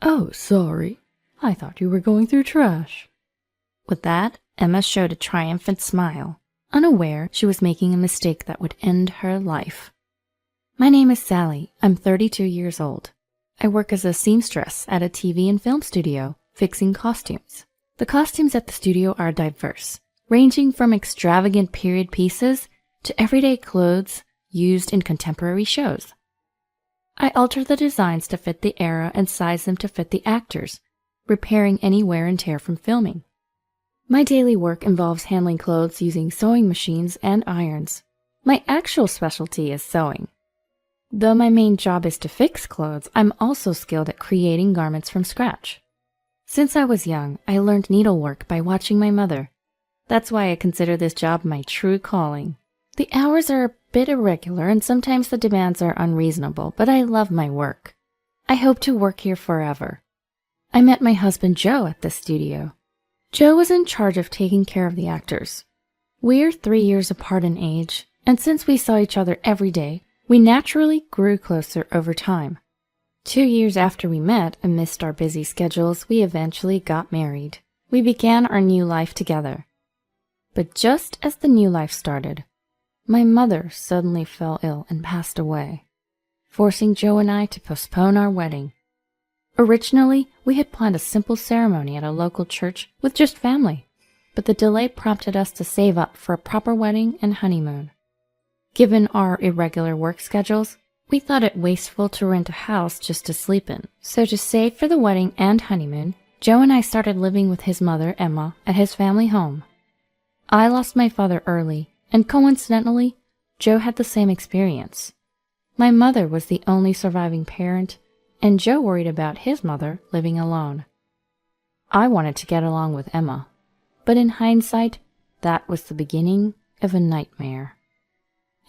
Oh, sorry. I thought you were going through trash. With that, Emma showed a triumphant smile, unaware she was making a mistake that would end her life. My name is Sally. I'm 32 years old. I work as a seamstress at a TV and film studio, fixing costumes. The costumes at the studio are diverse, ranging from extravagant period pieces to everyday clothes used in contemporary shows. I alter the designs to fit the era and size them to fit the actors, repairing any wear and tear from filming. My daily work involves handling clothes using sewing machines and irons. My actual specialty is sewing. Though my main job is to fix clothes, I'm also skilled at creating garments from scratch. Since I was young, I learned needlework by watching my mother. That's why I consider this job my true calling. The hours are a bit irregular and sometimes the demands are unreasonable, but I love my work. I hope to work here forever. I met my husband Joe at this studio. Joe was in charge of taking care of the actors. We're 3 years apart in age, and since we saw each other every day, we naturally grew closer over time. 2 years after we met, amidst our busy schedules, we eventually got married. We began our new life together. But just as the new life started, my mother suddenly fell ill and passed away, forcing Joe and I to postpone our wedding. Originally, we had planned a simple ceremony at a local church with just family, but the delay prompted us to save up for a proper wedding and honeymoon. Given our irregular work schedules, we thought it wasteful to rent a house just to sleep in. So to save for the wedding and honeymoon, Joe and I started living with his mother, Emma, at his family home. I lost my father early, and coincidentally, Joe had the same experience. My mother was the only surviving parent, and Joe worried about his mother living alone. I wanted to get along with Emma, but in hindsight, that was the beginning of a nightmare.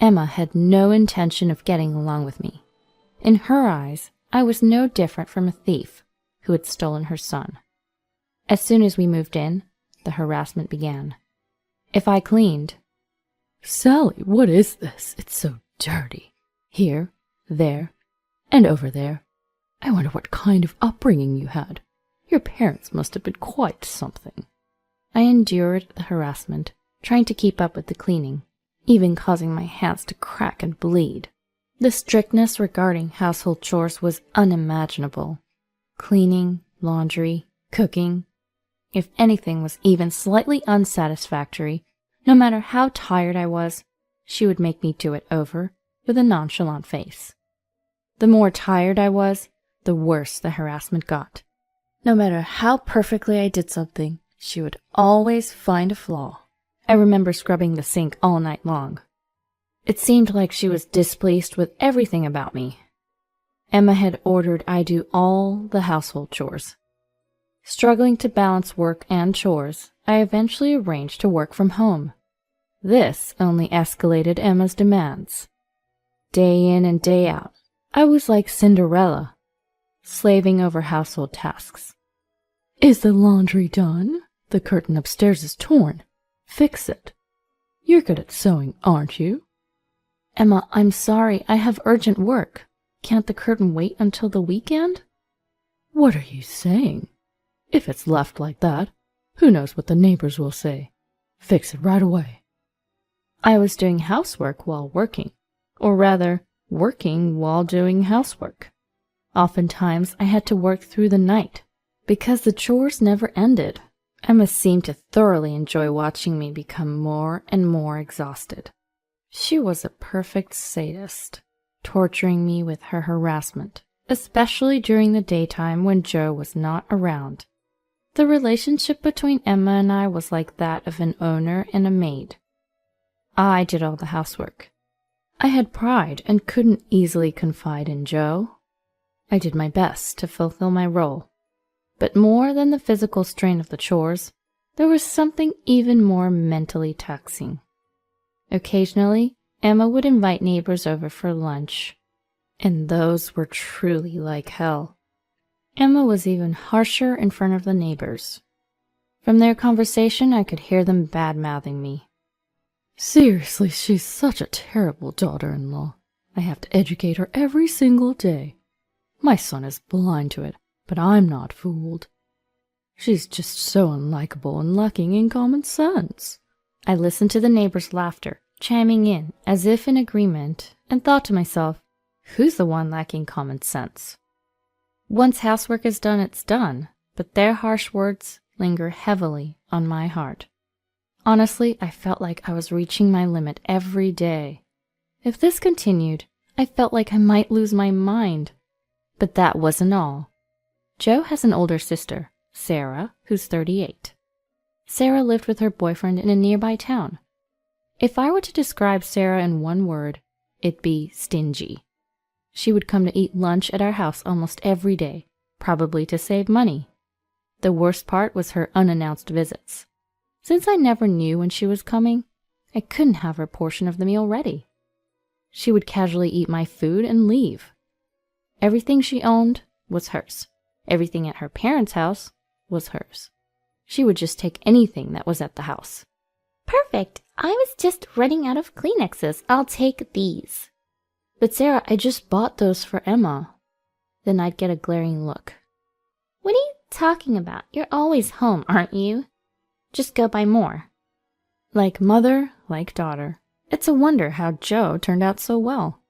Emma had no intention of getting along with me. In her eyes, I was no different from a thief who had stolen her son. As soon as we moved in, the harassment began. If I cleaned, Sally, what is this? It's so dirty. Here, there, and over there. I wonder what kind of upbringing you had. Your parents must have been quite something. I endured the harassment, trying to keep up with the cleaning, even causing my hands to crack and bleed. The strictness regarding household chores was unimaginable. Cleaning, laundry, cooking. If anything was even slightly unsatisfactory, no matter how tired I was, she would make me do it over with a nonchalant face. The more tired I was, the worse the harassment got. No matter how perfectly I did something, she would always find a flaw. I remember scrubbing the sink all night long. It seemed like she was displeased with everything about me. Emma had ordered I do all the household chores. Struggling to balance work and chores, I eventually arranged to work from home. This only escalated Emma's demands. Day in and day out, I was like Cinderella, slaving over household tasks. Is the laundry done? The curtain upstairs is torn. Fix it. You're good at sewing, aren't you? Emma, I'm sorry, I have urgent work. Can't the curtain wait until the weekend? What are you saying? If it's left like that, who knows what the neighbors will say. Fix it right away. I was doing housework while working, or rather, working while doing housework. Oftentimes, I had to work through the night, because the chores never ended. Emma seemed to thoroughly enjoy watching me become more and more exhausted. She was a perfect sadist, torturing me with her harassment, especially during the daytime when Joe was not around. The relationship between Emma and I was like that of an owner and a maid. I did all the housework. I had pride and couldn't easily confide in Joe. I did my best to fulfill my role. But more than the physical strain of the chores, there was something even more mentally taxing. Occasionally, Emma would invite neighbors over for lunch, and those were truly like hell. Emma was even harsher in front of the neighbors. From their conversation, I could hear them bad-mouthing me. Seriously, she's such a terrible daughter-in-law. I have to educate her every single day. My son is blind to it, but I'm not fooled. She's just so unlikable and lacking in common sense. I listened to the neighbors' laughter, chiming in as if in agreement, and thought to myself, who's the one lacking common sense? Once housework is done, it's done, but their harsh words linger heavily on my heart. Honestly, I felt like I was reaching my limit every day. If this continued, I felt like I might lose my mind. But that wasn't all. Joe has an older sister, Sarah, who's 38. Sarah lived with her boyfriend in a nearby town. If I were to describe Sarah in one word, it'd be stingy. She would come to eat lunch at our house almost every day, probably to save money. The worst part was her unannounced visits. Since I never knew when she was coming, I couldn't have her portion of the meal ready. She would casually eat my food and leave. Everything she owned was hers. Everything at her parents' house was hers. She would just take anything that was at the house. Perfect. I was just running out of Kleenexes. I'll take these. But Sarah, I just bought those for Emma. Then I'd get a glaring look. What are you talking about? You're always home, aren't you? Just go buy more. Like mother, like daughter. It's a wonder how Joe turned out so well.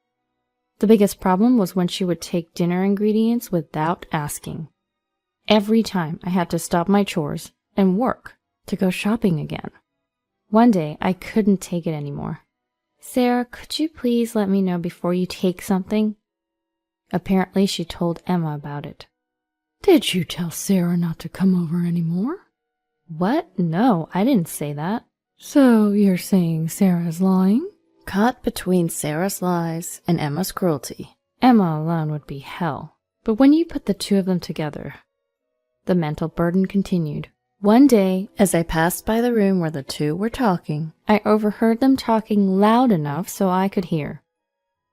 The biggest problem was when she would take dinner ingredients without asking. Every time I had to stop my chores and work to go shopping again. One day I couldn't take it anymore. Sarah, could you please let me know before you take something? Apparently she told Emma about it. Did you tell Sarah not to come over anymore? What? No, I didn't say that. So you're saying Sarah's lying? Caught between Sarah's lies and Emma's cruelty. Emma alone would be hell. But when you put the two of them together, the mental burden continued. One day, as I passed by the room where the two were talking, I overheard them talking loud enough so I could hear.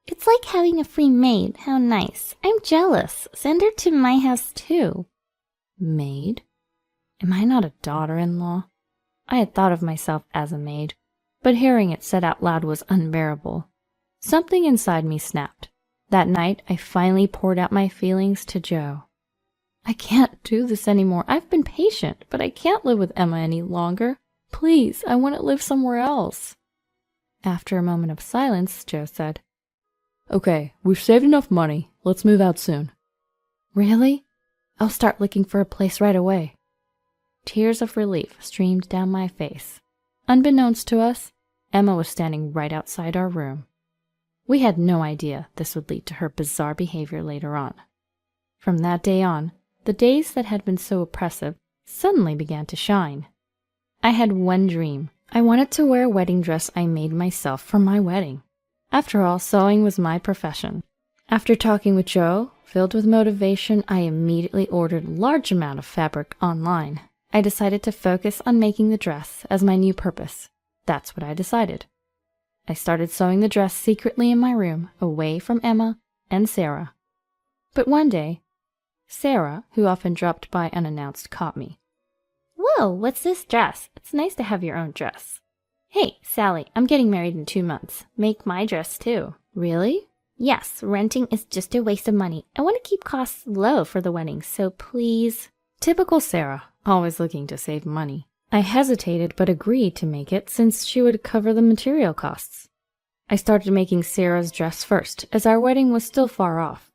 It's like having a free maid. How nice. I'm jealous. Send her to my house too. Maid? Am I not a daughter-in-law? I had thought of myself as a maid, but hearing it said out loud was unbearable. Something inside me snapped. That night, I finally poured out my feelings to Joe. I can't do this anymore. I've been patient, but I can't live with Emma any longer. Please, I want to live somewhere else. After a moment of silence, Joe said, Okay, we've saved enough money. Let's move out soon. Really? I'll start looking for a place right away. Tears of relief streamed down my face. Unbeknownst to us, Emma was standing right outside our room. We had no idea this would lead to her bizarre behavior later on. From that day on, the days that had been so oppressive suddenly began to shine. I had one dream. I wanted to wear a wedding dress I made myself for my wedding. After all, sewing was my profession. After talking with Joe, filled with motivation, I immediately ordered a large amount of fabric online. I decided to focus on making the dress as my new purpose. That's what I decided. I started sewing the dress secretly in my room, away from Emma and Sarah. But one day, Sarah, who often dropped by unannounced, caught me. Whoa, what's this dress? It's nice to have your own dress. Hey, Sally, I'm getting married in 2 months. Make my dress too. Really? Yes, renting is just a waste of money. I want to keep costs low for the wedding, so please. Typical Sarah, always looking to save money. I hesitated but agreed to make it since she would cover the material costs. I started making Sarah's dress first, as our wedding was still far off.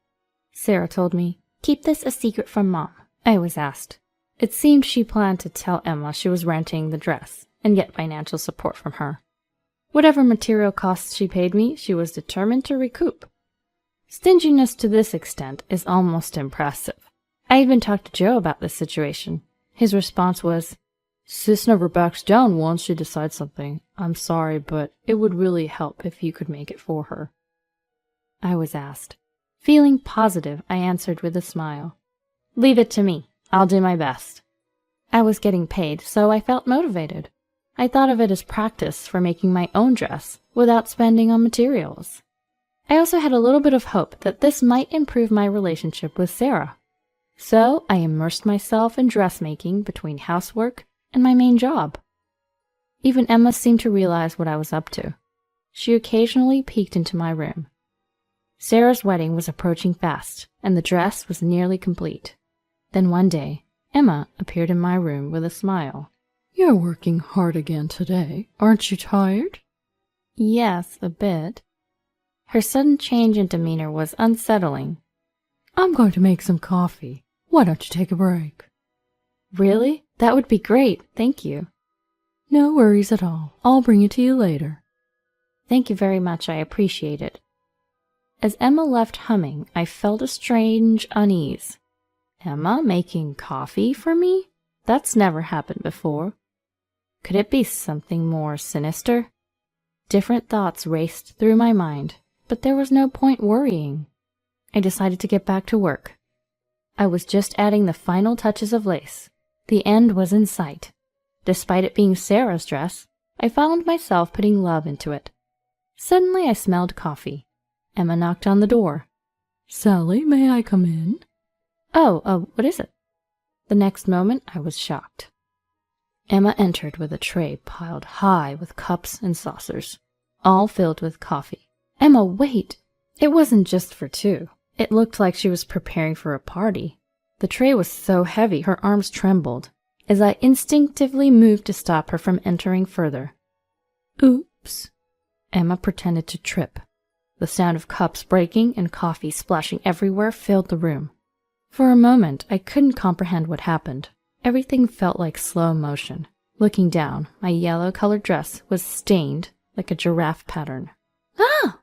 Sarah told me, Keep this a secret from Mom. I was asked. It seemed she planned to tell Emma she was renting the dress and get financial support from her. Whatever material costs she paid me, she was determined to recoup. Stinginess to this extent is almost impressive. I even talked to Joe about this situation. His response was, Sis never backs down once she decides something. I'm sorry, but it would really help if you could make it for her. I was asked. Feeling positive, I answered with a smile. Leave it to me. I'll do my best. I was getting paid, so I felt motivated. I thought of it as practice for making my own dress without spending on materials. I also had a little bit of hope that this might improve my relationship with Sarah. So I immersed myself in dressmaking between housework and my main job. Even Emma seemed to realize what I was up to. She occasionally peeked into my room. Sarah's wedding was approaching fast, and the dress was nearly complete. Then one day, Emma appeared in my room with a smile. You're working hard again today. Aren't you tired? Yes, a bit. Her sudden change in demeanor was unsettling. I'm going to make some coffee. Why don't you take a break? Really? That would be great, thank you. No worries at all. I'll bring it to you later. Thank you very much, I appreciate it. As Emma left humming, I felt a strange unease. Emma making coffee for me? That's never happened before. Could it be something more sinister? Different thoughts raced through my mind, but there was no point worrying. I decided to get back to work. I was just adding the final touches of lace. The end was in sight. Despite it being Sarah's dress, I found myself putting love into it. Suddenly I smelled coffee. Emma knocked on the door. Sally, may I come in? Oh, what is it? The next moment I was shocked. Emma entered with a tray piled high with cups and saucers, all filled with coffee. Emma, wait! It wasn't just for two. It looked like she was preparing for a party. The tray was so heavy her arms trembled, as I instinctively moved to stop her from entering further. Oops. Emma pretended to trip. The sound of cups breaking and coffee splashing everywhere filled the room. For a moment, I couldn't comprehend what happened. Everything felt like slow motion. Looking down, my yellow-colored dress was stained like a giraffe pattern. Ah!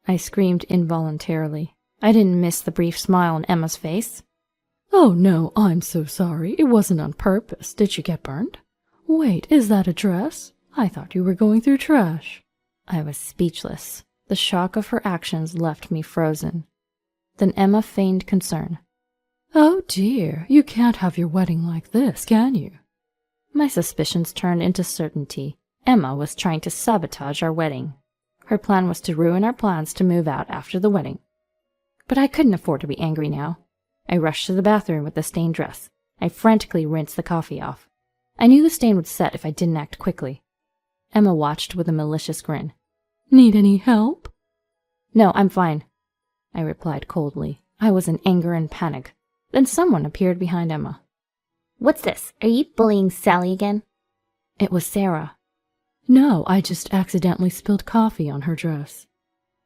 I screamed involuntarily. I didn't miss the brief smile on Emma's face. Oh no, I'm so sorry. It wasn't on purpose. Did you get burned? Wait, is that a dress? I thought you were going through trash. I was speechless. The shock of her actions left me frozen. Then Emma feigned concern. Oh dear, you can't have your wedding like this, can you? My suspicions turned into certainty. Emma was trying to sabotage our wedding. Her plan was to ruin our plans to move out after the wedding. But I couldn't afford to be angry now. I rushed to the bathroom with the stained dress. I frantically rinsed the coffee off. I knew the stain would set if I didn't act quickly. Emma watched with a malicious grin. Need any help? No, I'm fine, I replied coldly. I was in anger and panic. Then someone appeared behind Emma. What's this? Are you bullying Sally again? It was Sarah. No, I just accidentally spilled coffee on her dress,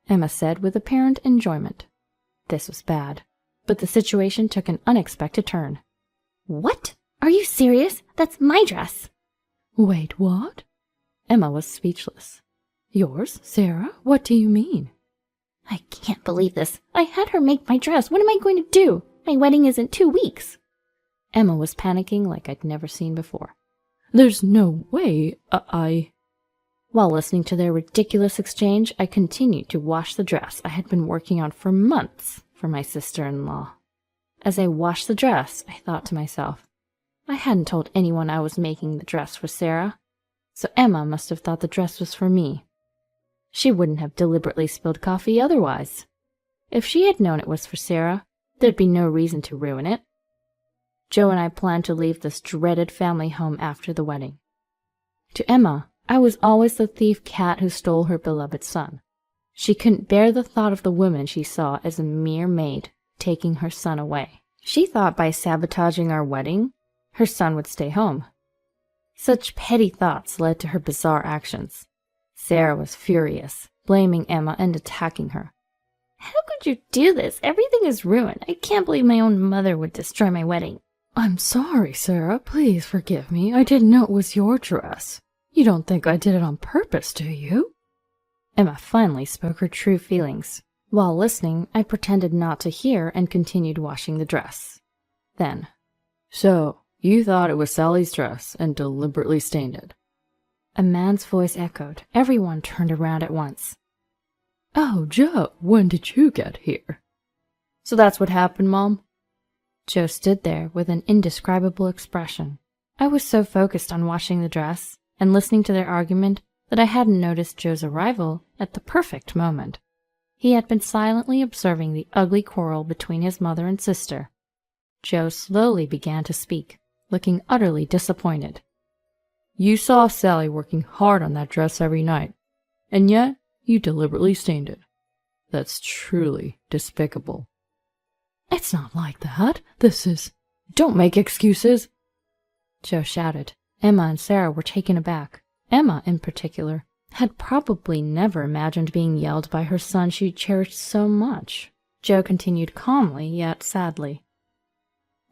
Emma said with apparent enjoyment. This was bad, but the situation took an unexpected turn. What? Are you serious? That's my dress. Wait, what? Emma was speechless. Yours, Sarah? What do you mean? I can't believe this. I had her make my dress. What am I going to do? My wedding is in 2 weeks. Emma was panicking like I'd never seen before. There's no way While listening to their ridiculous exchange, I continued to wash the dress I had been working on for months for my sister-in-law. As I washed the dress, I thought to myself, I hadn't told anyone I was making the dress for Sarah, so Emma must have thought the dress was for me. She wouldn't have deliberately spilled coffee otherwise. If she had known it was for Sarah, there'd be no reason to ruin it. Joe and I planned to leave this dreaded family home after the wedding. To Emma, I was always the thief cat who stole her beloved son. She couldn't bear the thought of the woman she saw as a mere maid taking her son away. She thought by sabotaging our wedding, her son would stay home. Such petty thoughts led to her bizarre actions. Sarah was furious, blaming Emma and attacking her. How could you do this? Everything is ruined. I can't believe my own mother would destroy my wedding. I'm sorry, Sarah. Please forgive me. I didn't know it was your dress. You don't think I did it on purpose, do you? Emma finally spoke her true feelings. While listening, I pretended not to hear and continued washing the dress. Then, So, you thought it was Sally's dress and deliberately stained it? A man's voice echoed. Everyone turned around at once. Oh, Joe, when did you get here? So that's what happened, Mom? Joe stood there with an indescribable expression. I was so focused on washing the dress and listening to their argument that I hadn't noticed Joe's arrival at the perfect moment. He had been silently observing the ugly quarrel between his mother and sister. Joe slowly began to speak, looking utterly disappointed. You saw Sally working hard on that dress every night, and yet you deliberately stained it. That's truly despicable. It's not like that. This is... Don't make excuses, Joe shouted. Emma and Sarah were taken aback. Emma, in particular, had probably never imagined being yelled by her son she cherished so much. Joe continued calmly, yet sadly.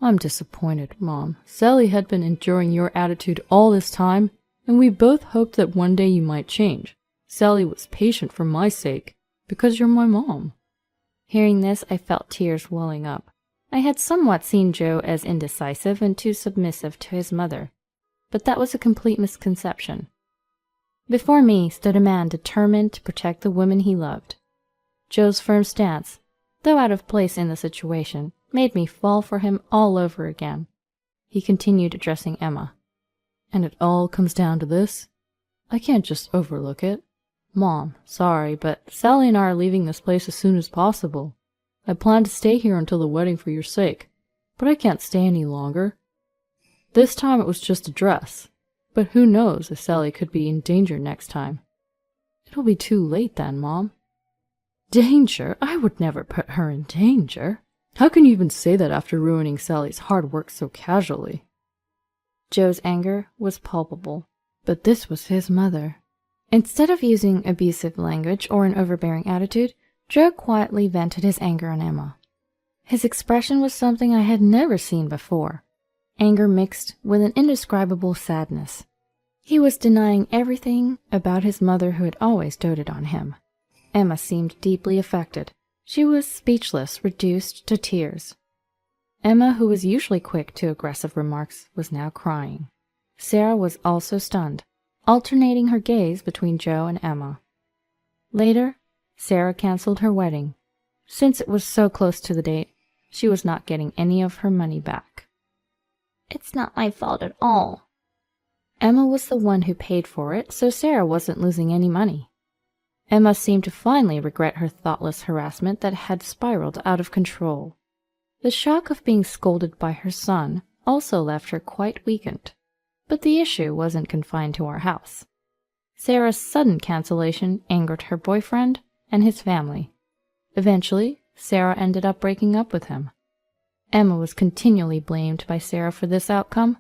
I'm disappointed, Mom. Sally had been enduring your attitude all this time, and we both hoped that one day you might change. Sally was patient for my sake, because you're my mom. Hearing this, I felt tears welling up. I had somewhat seen Joe as indecisive and too submissive to his mother, but that was a complete misconception. Before me stood a man determined to protect the woman he loved. Joe's firm stance, though out of place in the situation, made me fall for him all over again. He continued addressing Emma. And it all comes down to this? I can't just overlook it. Mom, sorry, but Sally and I are leaving this place as soon as possible. I plan to stay here until the wedding for your sake, but I can't stay any longer. This time it was just a dress, but who knows if Sally could be in danger next time. It'll be too late then, Mom. Danger? I would never put her in danger. How can you even say that after ruining Sally's hard work so casually? Joe's anger was palpable, but this was his mother. Instead of using abusive language or an overbearing attitude, Joe quietly vented his anger on Emma. His expression was something I had never seen before, anger mixed with an indescribable sadness. He was denying everything about his mother who had always doted on him. Emma seemed deeply affected. She was speechless, reduced to tears. Emma, who was usually quick to aggressive remarks, was now crying. Sarah was also stunned, alternating her gaze between Joe and Emma. Later, Sarah canceled her wedding. Since it was so close to the date, she was not getting any of her money back. It's not my fault at all. Emma was the one who paid for it, so Sarah wasn't losing any money. Emma seemed to finally regret her thoughtless harassment that had spiraled out of control. The shock of being scolded by her son also left her quite weakened. But the issue wasn't confined to our house. Sarah's sudden cancellation angered her boyfriend and his family. Eventually, Sarah ended up breaking up with him. Emma was continually blamed by Sarah for this outcome.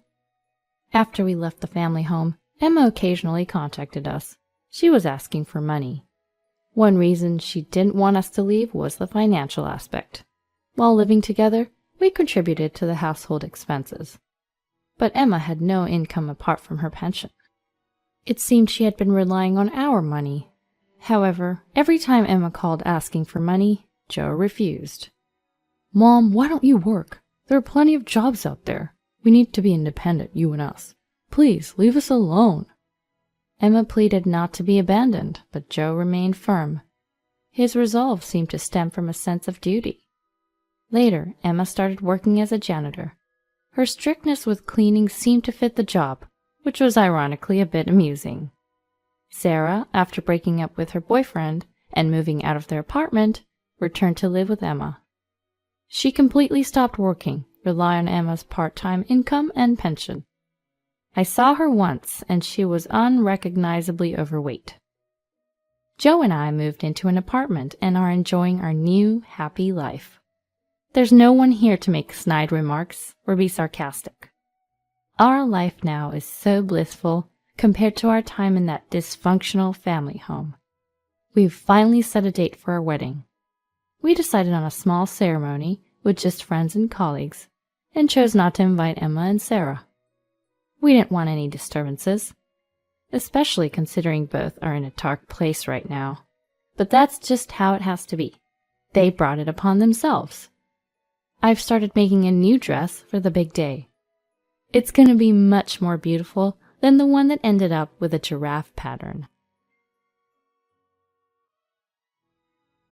After we left the family home, Emma occasionally contacted us. She was asking for money. One reason she didn't want us to leave was the financial aspect. While living together, we contributed to the household expenses. But Emma had no income apart from her pension. It seemed she had been relying on our money. However, every time Emma called asking for money, Joe refused. Mom, why don't you work? There are plenty of jobs out there. We need to be independent, you and us. Please, leave us alone. Emma pleaded not to be abandoned, but Joe remained firm. His resolve seemed to stem from a sense of duty. Later, Emma started working as a janitor. Her strictness with cleaning seemed to fit the job, which was ironically a bit amusing. Sarah, after breaking up with her boyfriend and moving out of their apartment, returned to live with Emma. She completely stopped working, relying on Emma's part-time income and pension. I saw her once, and she was unrecognizably overweight. Joe and I moved into an apartment and are enjoying our new, happy life. There's no one here to make snide remarks or be sarcastic. Our life now is so blissful compared to our time in that dysfunctional family home. We've finally set a date for our wedding. We decided on a small ceremony with just friends and colleagues, and chose not to invite Emma and Sarah. We didn't want any disturbances, especially considering both are in a dark place right now. But that's just how it has to be. They brought it upon themselves. I've started making a new dress for the big day. It's going to be much more beautiful than the one that ended up with a giraffe pattern.